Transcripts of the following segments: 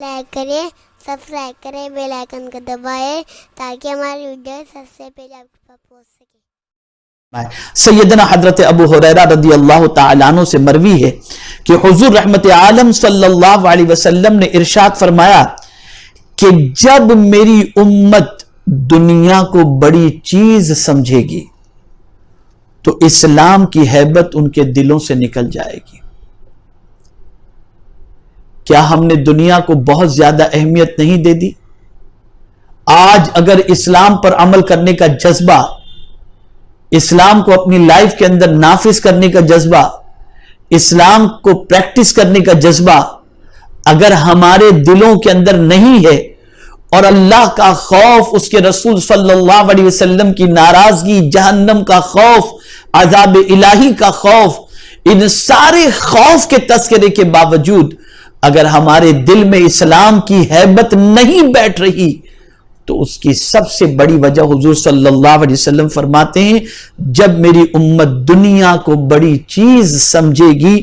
Like کریں، subscribe کریں، bell icon کو دبائیں تاکہ ہماری ویڈیو سب سے پہلے آپ کے پاس پہنچ سکے۔ سیدنا حضرت ابو ہریرہ رضی اللہ تعالیٰ عنہ سے مروی ہے کہ حضور رحمت عالم صلی اللہ علیہ وسلم نے ارشاد فرمایا کہ جب میری امت دنیا کو بڑی چیز سمجھے گی تو اسلام کی ہیبت ان کے دلوں سے نکل جائے گی۔ کیا ہم نے دنیا کو بہت زیادہ اہمیت نہیں دے دی؟ آج اگر اسلام پر عمل کرنے کا جذبہ، اسلام کو اپنی لائف کے اندر نافذ کرنے کا جذبہ، اسلام کو پریکٹس کرنے کا جذبہ اگر ہمارے دلوں کے اندر نہیں ہے اور اللہ کا خوف، اس کے رسول صلی اللہ علیہ وسلم کی ناراضگی، جہنم کا خوف، عذاب الہی کا خوف، ان سارے خوف کے تذکرے کے باوجود اگر ہمارے دل میں اسلام کی ہیبت نہیں بیٹھ رہی تو اس کی سب سے بڑی وجہ حضور صلی اللہ علیہ وسلم فرماتے ہیں جب میری امت دنیا کو بڑی چیز سمجھے گی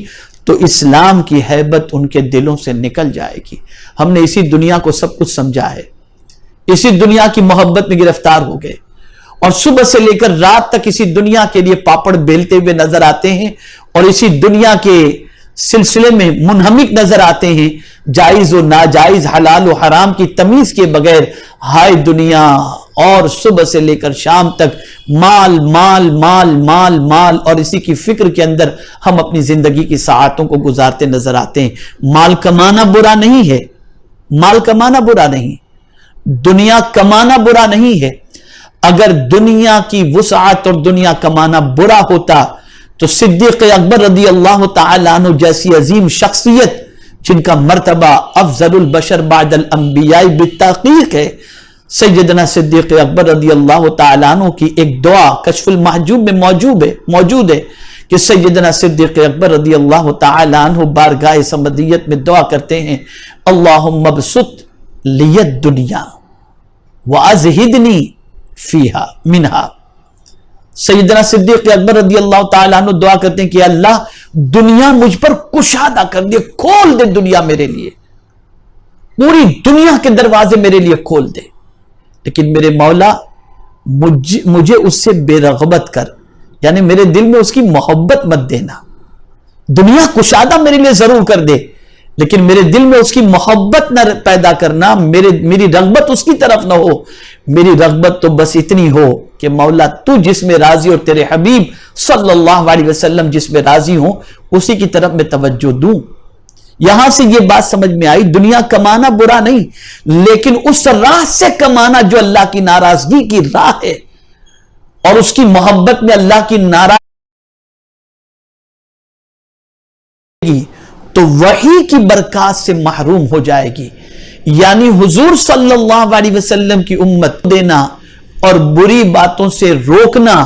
تو اسلام کی ہیبت ان کے دلوں سے نکل جائے گی۔ ہم نے اسی دنیا کو سب کچھ سمجھا ہے، اسی دنیا کی محبت میں گرفتار ہو گئے اور صبح سے لے کر رات تک اسی دنیا کے لیے پاپڑ بیلتے ہوئے نظر آتے ہیں اور اسی دنیا کے سلسلے میں منہمک نظر آتے ہیں، جائز و ناجائز، حلال و حرام کی تمیز کے بغیر ہائے دنیا، اور صبح سے لے کر شام تک مال مال مال مال مال، اور اسی کی فکر کے اندر ہم اپنی زندگی کی ساعتوں کو گزارتے نظر آتے ہیں۔ مال کمانا برا نہیں ہے، مال کمانا برا نہیں، دنیا کمانا برا نہیں ہے۔ اگر دنیا کی وسعت اور دنیا کمانا برا ہوتا تو صدیق اکبر رضی اللہ تعالیٰ عنہ جیسی عظیم شخصیت جن کا مرتبہ افضل البشر بعد الانبیاء بالتحقیق ہے، سیدنا صدیق اکبر رضی اللہ تعالیٰ عنہ کی ایک دعا کشف المحجوب میں موجود ہے کہ سیدنا صدیق اکبر رضی اللہ تعالیٰ عنہ بارگاہ صمدیت میں دعا کرتے ہیں، اللہم ابسط لی الدنیا وازہدنی فیہا منہا۔ سیدنا صدیق اکبر رضی اللہ تعالیٰ عنہ دعا کرتے ہیں کہ اللہ دنیا مجھ پر کشادہ کر دے، کھول دے دنیا میرے لیے، پوری دنیا کے دروازے میرے لیے کھول دے، لیکن میرے مولا مجھے اس سے بے رغبت کر، یعنی میرے دل میں اس کی محبت مت دینا۔ دنیا کشادہ میرے لیے ضرور کر دے لیکن میرے دل میں اس کی محبت نہ پیدا کرنا، میری رغبت اس کی طرف نہ ہو، میری رغبت تو بس اتنی ہو کہ مولا تو جس میں راضی اور تیرے حبیب صلی اللہ علیہ وسلم جس میں راضی ہوں اسی کی طرف میں توجہ دوں۔ یہاں سے یہ بات سمجھ میں آئی دنیا کمانا برا نہیں، لیکن اس راہ سے کمانا جو اللہ کی ناراضگی کی راہ ہے اور اس کی محبت میں اللہ کی ناراضگی تو وحی کی برکات سے محروم ہو جائے گی۔ یعنی حضور صلی اللہ علیہ وسلم کی امت دینا اور بری باتوں سے روکنا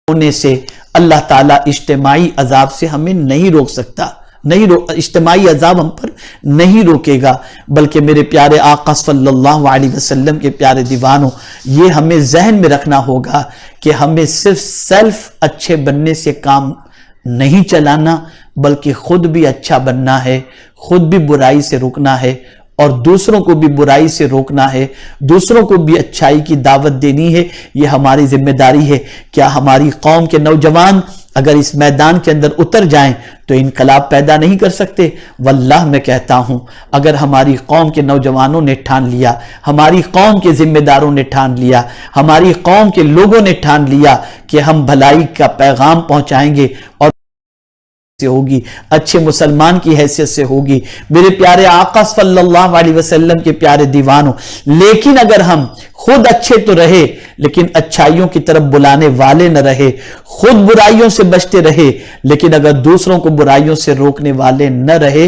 ہونے سے اللہ تعالیٰ اجتماعی عذاب سے ہمیں نہیں روک سکتا، اجتماعی عذاب ہم پر نہیں روکے گا، بلکہ میرے پیارے آقا صلی اللہ علیہ وسلم کے پیارے دیوانوں، یہ ہمیں ذہن میں رکھنا ہوگا کہ ہمیں صرف سیلف اچھے بننے سے کام نہیں چلانا بلکہ خود بھی اچھا بننا ہے، خود بھی برائی سے روکنا ہے اور دوسروں کو بھی برائی سے روکنا ہے، دوسروں کو بھی اچھائی کی دعوت دینی ہے۔ یہ ہماری ذمہ داری ہے۔ کیا ہماری قوم کے نوجوان اگر اس میدان کے اندر اتر جائیں تو انقلاب پیدا نہیں کر سکتے؟ واللہ میں کہتا ہوں اگر ہماری قوم کے نوجوانوں نے ٹھان لیا، ہماری قوم کے ذمہ داروں نے ٹھان لیا، ہماری قوم کے لوگوں نے ٹھان لیا کہ ہم بھلائی کا پیغام پہنچائیں گے اور سے ہوگی، اچھے مسلمان کی حیثیت سے ہوگی، میرے پیارے آقا صلی اللہ علیہ وسلم کے پیارے دیوانوں، لیکن اگر ہم خود اچھے تو رہے لیکن اچھائیوں کی طرف بلانے والے نہ رہے، خود برائیوں سے بچتے رہے لیکن اگر دوسروں کو برائیوں سے روکنے والے نہ رہے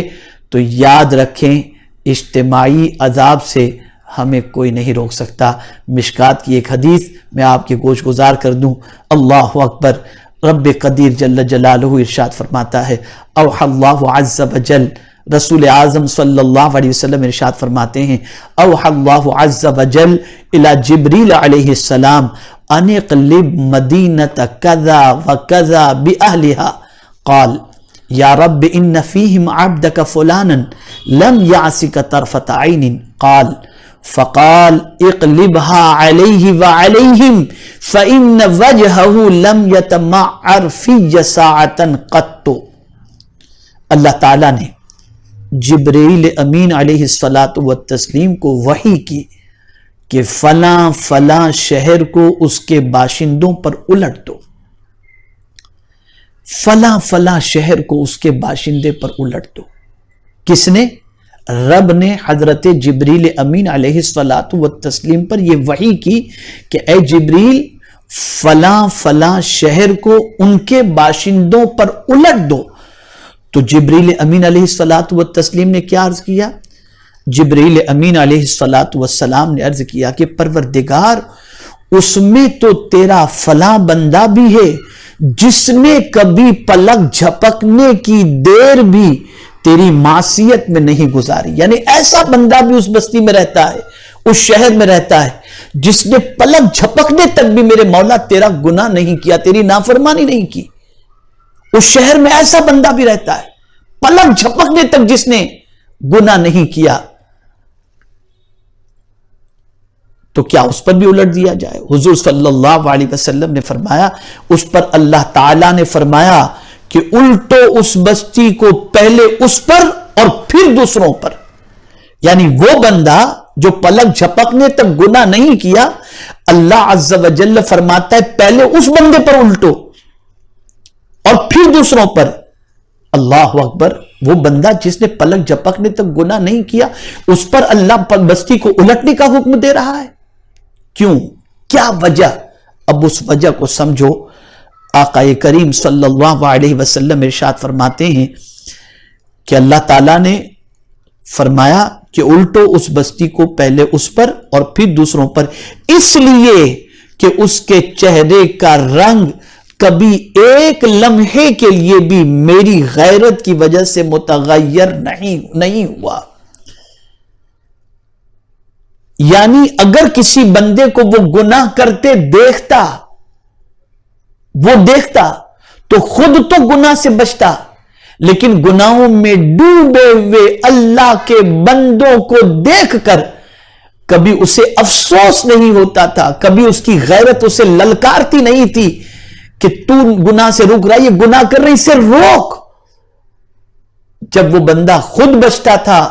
تو یاد رکھیں اجتماعی عذاب سے ہمیں کوئی نہیں روک سکتا۔ مشکات کی ایک حدیث میں آپ کے گوش گزار کر دوں، اللہ اکبر، رب قدیر جل جلالہ ارشاد فرماتا ہے اوحى اللہ عز وجل رسول اعظم صلی اللہ علیہ وسلم ارشاد فرماتے ہیں اوحى اللہ عز وجل الى جبریل علیہ السلام ان اقلب مدینة کذا وکذا بأہلها قال یا رب ان فیہم عبدک فلانا لم یعصک طرفت عین قال فقال اقلبها علیہ وعلیہم فإن وجہہ لم یتمعر فی ساعتا قط۔ اللہ تعالیٰ نے جبریل امین علیہ السلام کو وحی کی کہ فلاں فلاں شہر کو اس کے باشندوں پر الٹ دو، فلاں فلاں شہر کو اس کے باشندے پر الٹ دو۔ کس نے؟ رب نے حضرت جبریل امین علیہ السلام پر یہ وحی کی کہ اے جبریل فلاں فلاں شہر کو ان کے باشندوں پر الٹ دو۔ تو جبریل امین علیہ السلام نے کیا عرض کیا؟ جبریل امین علیہ السلام نے عرض کیا کہ پروردگار اس میں تو تیرا فلاں بندہ بھی ہے جس نے کبھی پلک جھپکنے کی دیر بھی تیری معصیت میں نہیں گزاری، یعنی ایسا بندہ بھی اس بستی میں رہتا ہے، اس شہر میں رہتا ہے جس نے پلک جھپکنے تک بھی میرے مولا تیرا گناہ نہیں کیا، تیری نافرمانی نہیں کی۔ اس شہر میں ایسا بندہ بھی رہتا ہے پلک جھپکنے تک جس نے گناہ نہیں کیا، تو کیا اس پر بھی الٹ دیا جائے؟ حضور صلی اللہ علیہ وسلم نے فرمایا، اس پر اللہ تعالیٰ نے فرمایا کہ الٹو اس بستی کو پہلے اس پر اور پھر دوسروں پر، یعنی وہ بندہ جو پلک جھپکنے تک گناہ نہیں کیا، اللہ عز و جل فرماتا ہے پہلے اس بندے پر الٹو اور پھر دوسروں پر۔ اللہ اکبر، وہ بندہ جس نے پلک جھپکنے تک گناہ نہیں کیا اس پر اللہ بستی کو الٹنے کا حکم دے رہا ہے۔ کیوں؟ کیا وجہ؟ اب اس وجہ کو سمجھو۔ آقا کریم صلی اللہ علیہ وسلم ارشاد فرماتے ہیں کہ اللہ تعالیٰ نے فرمایا کہ الٹو اس بستی کو پہلے اس پر اور پھر دوسروں پر، اس لیے کہ اس کے چہرے کا رنگ کبھی ایک لمحے کے لیے بھی میری غیرت کی وجہ سے متغیر نہیں ہوا۔ یعنی اگر کسی بندے کو وہ گناہ کرتے دیکھتا تو خود تو گناہ سے بچتا، لیکن گناہوں میں ڈوبے ہوئے اللہ کے بندوں کو دیکھ کر کبھی اسے افسوس نہیں ہوتا تھا، کبھی اس کی غیرت اسے للکارتی نہیں تھی کہ تو گناہ سے روک رہا ہے، یہ گناہ کر رہی، اسے روک۔ جب وہ بندہ خود بچتا تھا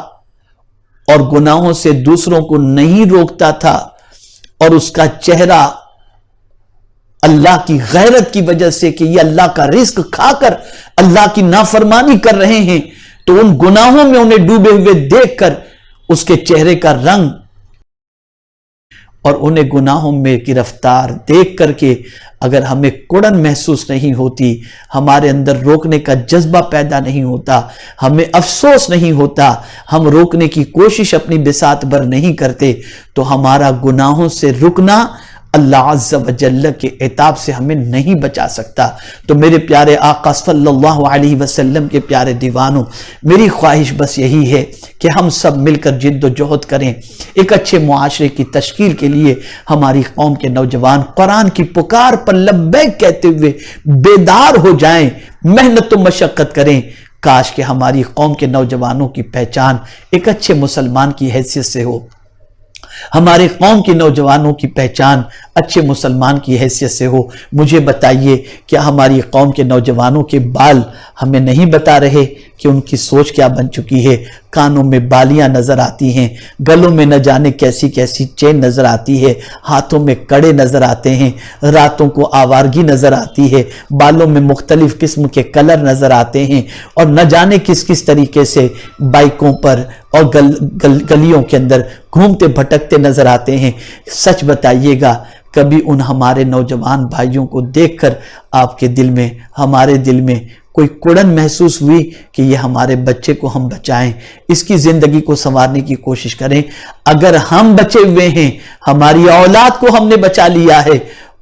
اور گناہوں سے دوسروں کو نہیں روکتا تھا اور اس کا چہرہ اللہ کی غیرت کی وجہ سے کہ یہ اللہ کا رزق کھا کر اللہ کی نافرمانی کر رہے ہیں، تو ان گناہوں میں انہیں ڈوبے ہوئے دیکھ کر اس کے چہرے کا رنگ اور انہیں گناہوں میں گرفتار دیکھ کر کے اگر ہمیں کڑن محسوس نہیں ہوتی، ہمارے اندر روکنے کا جذبہ پیدا نہیں ہوتا، ہمیں افسوس نہیں ہوتا، ہم روکنے کی کوشش اپنی بساط بھر نہیں کرتے، تو ہمارا گناہوں سے رکنا اللہ عز و جل کے عتاب سے ہمیں نہیں بچا سکتا۔ تو میرے پیارے آقا صلی اللہ علیہ وسلم کے پیارے دیوانوں، میری خواہش بس یہی ہے کہ ہم سب مل کر جد و جہد کریں، ایک اچھے معاشرے کی تشکیل کے لیے ہماری قوم کے نوجوان قرآن کی پکار پر لبیک کہتے ہوئے بیدار ہو جائیں، محنت و مشقت کریں۔ کاش کہ ہماری قوم کے نوجوانوں کی پہچان ایک اچھے مسلمان کی حیثیت سے ہو، ہمارے قوم کے نوجوانوں کی پہچان اچھے مسلمان کی حیثیت سے ہو۔ مجھے بتائیے کیا ہماری قوم کے نوجوانوں کے بال ہمیں نہیں بتا رہے کہ ان کی سوچ کیا بن چکی ہے؟ کانوں میں بالیاں نظر آتی ہیں، گلوں میں نہ جانے کیسی کیسی چین نظر آتی ہے، ہاتھوں میں کڑے نظر آتے ہیں، راتوں کو آوارگی نظر آتی ہے، بالوں میں مختلف قسم کے کلر نظر آتے ہیں، اور نہ جانے کس کس طریقے سے بائکوں پر اور گلیوں کے اندر گھومتے بھٹکتے نظر آتے ہیں۔ سچ بتائیے گا کبھی ان ہمارے نوجوان بھائیوں کو دیکھ کر آپ کے دل میں، ہمارے دل میں کوئی کڑن محسوس ہوئی کہ یہ ہمارے بچے کو ہم بچائیں، اس کی زندگی کو سنوارنے کی کوشش کریں؟ اگر ہم بچے ہوئے ہیں، ہماری اولاد کو ہم نے بچا لیا ہے،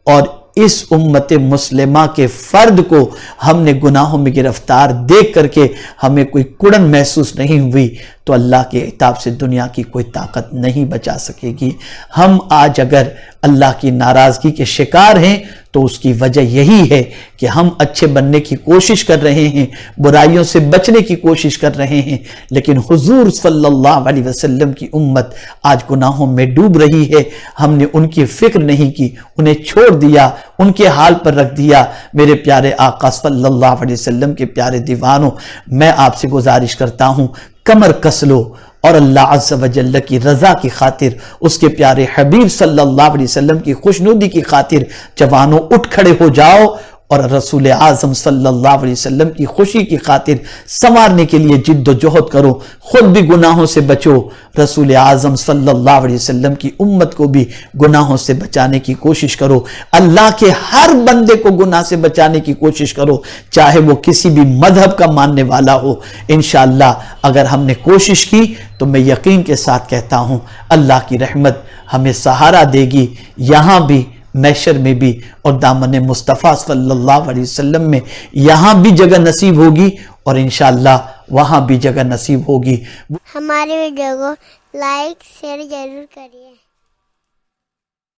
اور اس امت مسلمہ کے فرد کو ہم نے گناہوں میں گرفتار دیکھ کر کے ہمیں کوئی کڑن محسوس نہیں ہوئی تو اللہ کے عتاب سے دنیا کی کوئی طاقت نہیں بچا سکے گی۔ ہم آج اگر اللہ کی ناراضگی کے شکار ہیں تو اس کی وجہ یہی ہے کہ ہم اچھے بننے کی کوشش کر رہے ہیں، برائیوں سے بچنے کی کوشش کر رہے ہیں، لیکن حضور صلی اللہ علیہ وسلم کی امت آج گناہوں میں ڈوب رہی ہے۔ ہم نے ان کی فکر نہیں کی، انہیں چھوڑ دیا، ان کے حال پر رکھ دیا۔ میرے پیارے آقا صلی اللہ علیہ وسلم کے پیارے دیوانوں، میں آپ سے گزارش کرتا ہوں کمر کس لو اور اللہ عز و جل کی رضا کی خاطر، اس کے پیارے حبیب صلی اللہ علیہ وسلم کی خوشنودی کی خاطر جوانوں اٹھ کھڑے ہو جاؤ اور رسول اعظم صلی اللہ علیہ وسلم کی خوشی کی خاطر سنوارنے کے لیے جد و جہد کرو، خود بھی گناہوں سے بچو، رسول اعظم صلی اللہ علیہ وسلم کی امت کو بھی گناہوں سے بچانے کی کوشش کرو، اللہ کے ہر بندے کو گناہ سے بچانے کی کوشش کرو، چاہے وہ کسی بھی مذہب کا ماننے والا ہو۔ انشاءاللہ اگر ہم نے کوشش کی تو میں یقین کے ساتھ کہتا ہوں اللہ کی رحمت ہمیں سہارا دے گی، یہاں بھی محشر میں بھی، اور دامن مصطفیٰ صلی اللہ علیہ وسلم میں یہاں بھی جگہ نصیب ہوگی اور انشاءاللہ وہاں بھی جگہ نصیب ہوگی۔ ہمارے ویڈیو کو لائک شیئر ضرور کریے۔